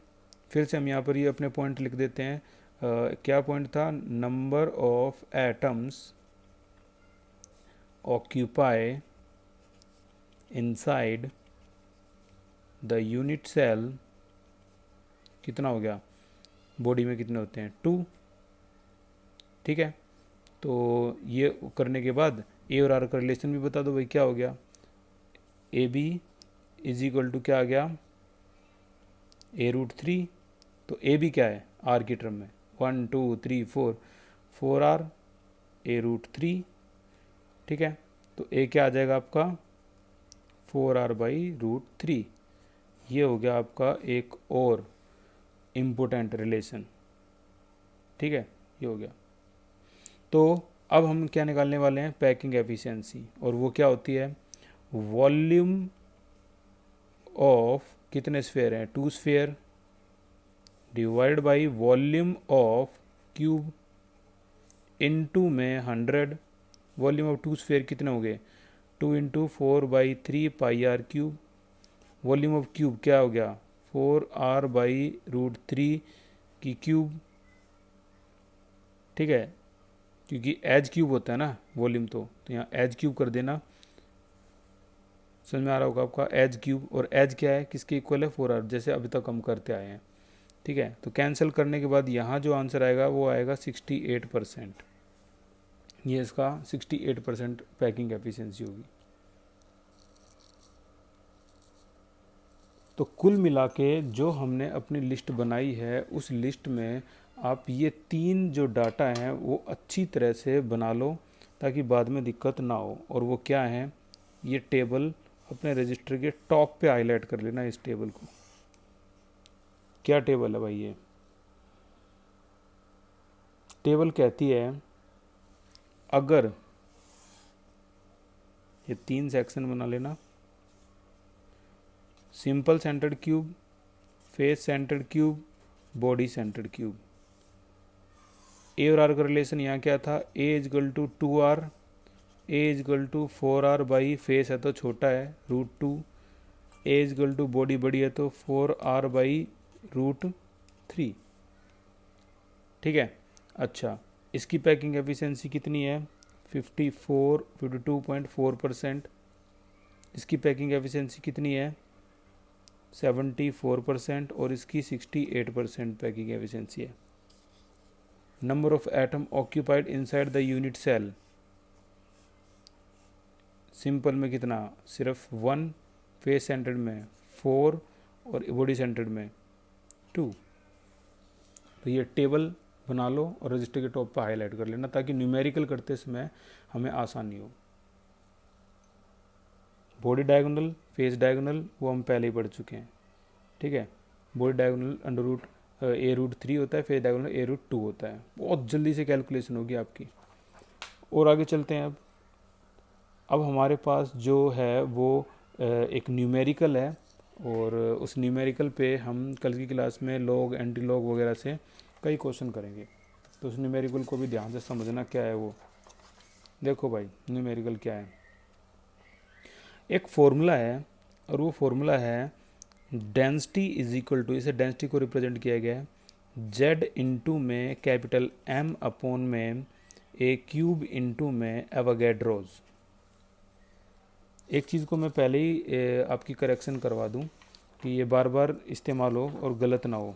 फिर से हम यहाँ पर ये अपने पॉइंट लिख देते हैं। क्या पॉइंट था? Number of atoms occupy inside the unit cell, कितना हो गया? बॉडी में कितने होते हैं? 2। ठीक है, तो ये करने के बाद ए और आर का रिलेशन भी बता दो भाई, क्या हो गया? A B is equal to क्या आ गया? a√3। तो ए बी क्या है आर की टर्म में? 1 2 3 4, 4r a√3। ठीक है, तो ए क्या आ जाएगा आपका? 4r/√3। ये हो गया आपका एक और इम्पोर्टेंट रिलेशन। ठीक है, ये हो गया। तो अब हम क्या निकालने वाले हैं? पैकिंग एफिशिएंसी, और वो क्या होती है? वॉल्यूम ऑफ, कितने स्फेयर हैं? 2 sphere, divide by volume of cube into में 100। वॉल्यूम ऑफ 2 स्फेयर कितने हो गए? 2 × 4/3 πr cube. Volume of cube क्या हो गया? 4r/√3 की क्यूब। ठीक है, क्योंकि एज क्यूब होता है ना वॉल्यूम, तो यहाँ एज क्यूब कर देना। समझ में आ रहा होगा आपका? एज क्यूब, और एज क्या है, किसके इक्वल है? 4r, जैसे अभी तक हम करते आए हैं। ठीक है, तो कैंसिल करने के बाद यहाँ जो आंसर आएगा वो आएगा 68%। ये इसका 68% पैकिंग एफिशिएंसी होगी। तो कुल मिला के जो हमने अपनी लिस्ट बनाई है, उस लिस्ट में आप ये 3 जो डाटा हैं वो अच्छी तरह से बना लो, ताकि बाद में दिक्कत ना हो। और वो क्या है? ये टेबल अपने रजिस्टर के टॉप पे हाईलाइट कर लेना इस टेबल को। क्या टेबल है भाई? ये टेबल कहती है, अगर ये 3 सेक्शन बना लेना, simple centred cube, face centred cube, body centred cube. A और आर का रिलेशन यहाँ क्या था? A is equal to 2r, A is equal to 4r by face है तो छोटा है √2, A is equal to body बड़ी है तो 4r/√3। ठीक है, अच्छा, इसकी पैकिंग एफिशिएंसी कितनी है? 52.4%। इसकी पैकिंग एफिशिएंसी कितनी है? 74%, और इसकी 68% पैकिंग एफिशिएंसी है। Number of atom occupied inside the unit cell, simple में कितना? सिर्फ 1, फेस सेंटर्ड में 4, और बॉडी सेंटर्ड में 2। तो ये टेबल बना लो और रजिस्टर के टॉप पर हाईलाइट कर लेना, ताकि न्यूमेरिकल करते समय हमें आसानी हो। बॉडी डायगोनल, फेस डायगोनल वो हम पहले ही पढ़ चुके हैं। ठीक है, बॉडी डायगोनल a√3 होता है, फेस डायगोनल a√2 होता है। बहुत जल्दी से कैलकुलेशन होगी आपकी। और आगे चलते हैं। अब हमारे पास जो है वो एक न्यूमेरिकल है, और उस न्यूमेरिकल पे हम कल की क्लास में लॉग, एंटी लॉग वगैरह से कई क्वेश्चन करेंगे। तो उस न्यूमेरिकल को भी ध्यान से समझना क्या है वो। देखो भाई, न्यूमेरिकल क्या है? एक फॉर्मूला है, और वो फॉर्मूला है डेंसिटी इज इक्वल टू, इसे डेंसिटी को रिप्रेजेंट किया गया है जेड इंटू में कैपिटल M अपॉन में ए क्यूब इंटू में एवोगैड्रोज। एक चीज़ को मैं पहले ही आपकी करेक्शन करवा दूं कि ये बार बार इस्तेमाल हो और गलत ना हो।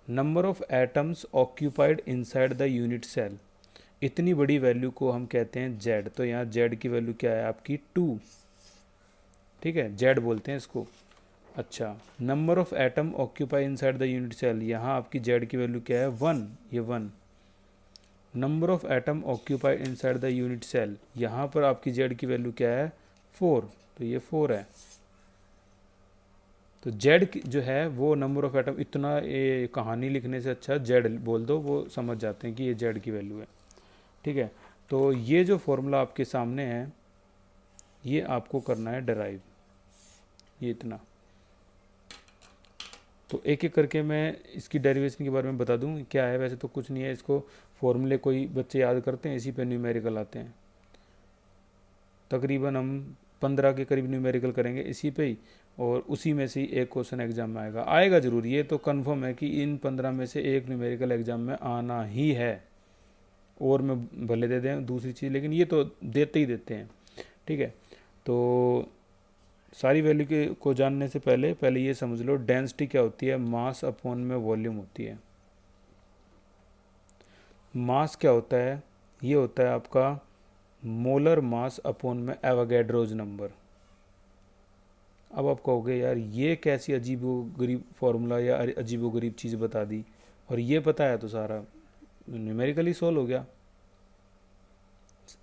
Number of atoms occupied inside the unit cell, इतनी बड़ी वैल्यू को हम कहते हैं जेड। तो यहाँ जेड की वैल्यू क्या है आपकी? 2। ठीक है, जेड बोलते हैं इसको। अच्छा, number of atom occupy inside the unit cell, यहाँ आपकी जेड की वैल्यू क्या है? 1, ये 1। Number of atom occupied inside the unit cell, यहाँ पर आपकी जेड की वैल्यू क्या है? 4, तो ये 4 है। तो जेड जो है वो नंबर ऑफ एटम, इतना ये कहानी लिखने से अच्छा जेड बोल दो, वो समझ जाते हैं कि ये जेड की वैल्यू है। ठीक है, तो ये जो फॉर्मूला आपके सामने है ये आपको करना है डराइव, ये इतना। तो एक एक करके मैं इसकी डेरिवेशन के बारे में बता दूं क्या है। वैसे तो कुछ नहीं है, इसको फॉर्मूले कोई बच्चे याद करते हैं, इसी पे न्यूमेरिकल आते हैं। तकरीबन हम 15 के करीब न्यूमेरिकल करेंगे इसी पे ही, और उसी में से ही एक क्वेश्चन एग्जाम में आएगा, आएगा जरूर। ये तो कंफर्म है कि इन 15 में से एक न्यूमेरिकल एग्जाम में आना ही है। और मैं भले दे दें दूसरी चीज़, लेकिन ये तो देते ही देते हैं। ठीक है, तो सारी वैल्यू के को जानने से पहले पहले ये समझ लो डेंसिटी क्या होती है। मास अपॉन में वॉल्यूम होती है। मास क्या होता है, ये होता है आपका मोलर मास अपॉन में एवोगैड्रोज नंबर। अब आप कहोगे यार ये कैसी अजीबोगरीब फार्मूला या अजीबोगरीब चीज़ बता दी, और ये पता है तो सारा न्यूमेरिकली सॉल्व हो गया,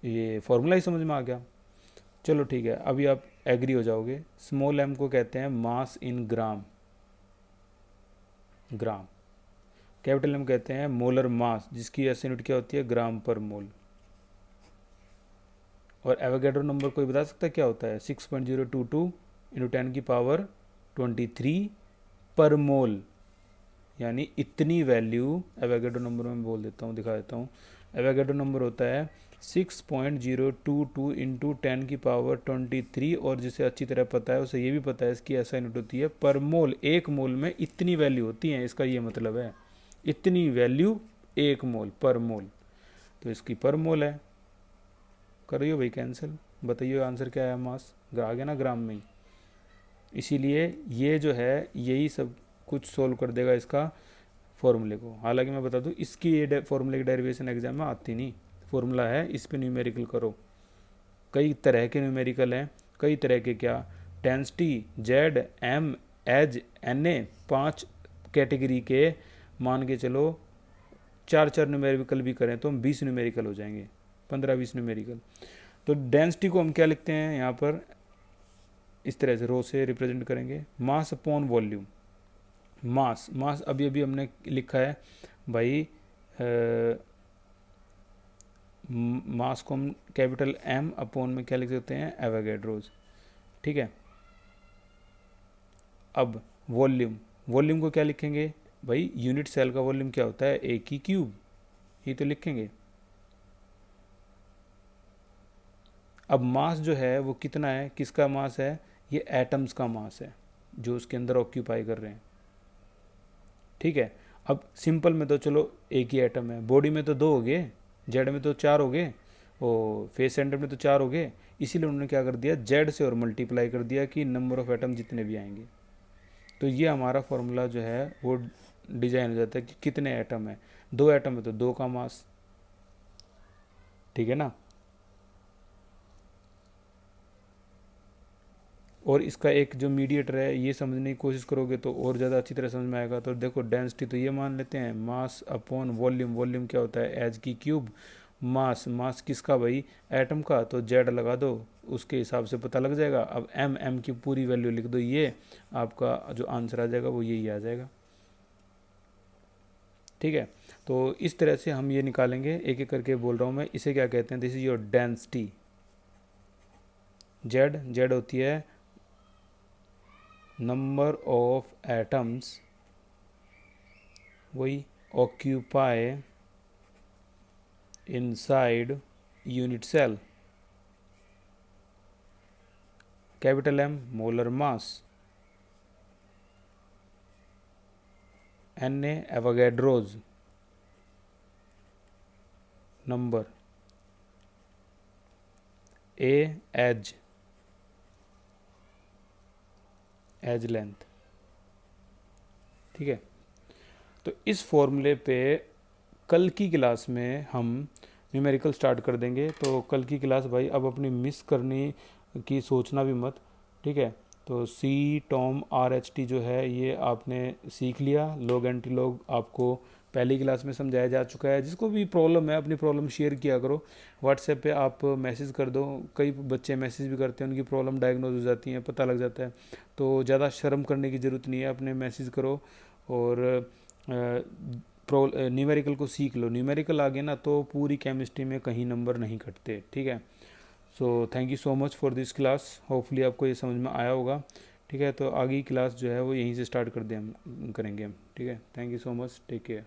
ये फार्मूला ही समझ में आ गया। चलो ठीक है, अभी आप एग्री हो जाओगे। स्मॉल एम को कहते हैं मास इन ग्राम, ग्राम। कैपिटल एम कहते हैं मोलर मास, जिसकी एसआई यूनिट क्या होती है, ग्राम पर मोल। और एवोगैड्रो नंबर कोई बता सकता है क्या होता है, 6.022 इंटू 10 की पावर 23 पर मोल, यानी इतनी वैल्यू एवोगैड्रो नंबर में बोल देता हूँ, दिखा देता हूँ। एवोगैड्रो नंबर होता है 6.022 इंटू 10 की पावर 23, और जिसे अच्छी तरह पता है उसे ये भी पता है इसकी ऐसा यूनिट होती है पर मोल। एक मोल में इतनी वैल्यू होती है, इसका ये मतलब है इतनी वैल्यू एक मोल पर मोल, तो इसकी पर मोल है। करियो भाई कैंसिल, बताइए आंसर क्या है, मास आ गया ना ग्राम में ही। इसीलिए ये जो है यही सब कुछ सोल्व कर देगा इसका फॉर्मूले को। हालांकि मैं बता दूं इसकी ये फॉर्मूले की डेरिवेशन एग्जाम में आती नहीं, फॉर्मूला है इस पे न्यूमेरिकल करो। कई तरह के न्यूमेरिकल हैं, कई तरह के क्या, density, Z, M, edge, N A, 5 category के मान के चलो 4 न्यूमेरिकल भी करें तो हम 20 न्यूमेरिकल हो जाएंगे, 15-20 न्यूमेरिकल। तो डेंसिटी को हम क्या लिखते हैं यहाँ पर, इस तरह से रो से रिप्रेजेंट करेंगे, मास अपॉन वॉल्यूम। मास, मास अभी अभी हमने लिखा है भाई, मास को हम कैपिटल एम अपॉन में क्या लिख सकते हैं, एवोगैड्रोज। ठीक है, अब वॉल्यूम, वॉल्यूम को क्या लिखेंगे भाई, यूनिट सेल का वॉल्यूम क्या होता है, ए की क्यूब, ये तो लिखेंगे। अब मास जो है वो कितना है, किसका मास है, ये एटम्स का मास है जो उसके अंदर ऑक्यूपाई कर रहे हैं। ठीक है, अब सिंपल में तो चलो एक ही एटम है, बॉडी में तो 2 हो गए, जेड में तो 4 हो गए, और फेस सेंटर में तो 4 हो गए। इसीलिए उन्होंने क्या कर दिया, जेड से और मल्टीप्लाई कर दिया कि नंबर ऑफ एटम जितने भी आएंगे। तो ये हमारा फॉर्मूला जो है वो डिजाइन हो जाता है कि कितने एटम है, 2 एटम है तो 2 का मास। ठीक है ना, और इसका एक जो मीडिएटर है ये समझने की कोशिश करोगे तो और ज़्यादा अच्छी तरह समझ में आएगा। तो देखो डेंसिटी तो ये मान लेते हैं, मास अपॉन वॉल्यूम, वॉल्यूम क्या होता है, एच की क्यूब, मास, मास किसका भाई, एटम का, तो जेड लगा दो, उसके हिसाब से पता लग जाएगा। अब एम, एम की पूरी वैल्यू लिख दो, ये आपका जो आंसर आ जाएगा वो यही आ जाएगा। ठीक है, तो इस तरह से हम ये निकालेंगे, एक एक करके बोल रहा हूँ मैं। इसे क्या कहते हैं, this is your density. Z, Z होती है नंबर ऑफ एटम्स, वही occupy inside unit cell. Capital M molar mass, N A Avogadro's number, A edge, edge length. ठीक है, तो इस फॉर्मूले पे कल की क्लास में हम न्यूमेरिकल स्टार्ट कर देंगे। तो कल की क्लास भाई अब अपनी मिस करने की सोचना भी मत। ठीक है, तो सी टॉम आर एच टी जो है ये आपने सीख लिया। लॉग एंट्री लॉग आपको पहली क्लास में समझाया जा चुका है। जिसको भी प्रॉब्लम है अपनी प्रॉब्लम शेयर किया करो, व्हाट्सएप पे आप मैसेज कर दो। कई बच्चे मैसेज भी करते हैं, उनकी प्रॉब्लम डायग्नोज हो जाती है, पता लग जाता है। तो ज़्यादा शर्म करने की ज़रूरत नहीं है, अपने मैसेज करो और न्यूमेरिकल को सीख लो। न्यूमेरिकल आ गया ना तो पूरी केमिस्ट्री में कहीं नंबर नहीं कटते, ठीक है। So thank you so much for this class, hopefully आपको ये समझ में आया होगा, ठीक है। तो आगे की क्लास जो है वो यहीं से स्टार्ट कर दें हम करेंगे हम, ठीक है। Thank you so much, take care.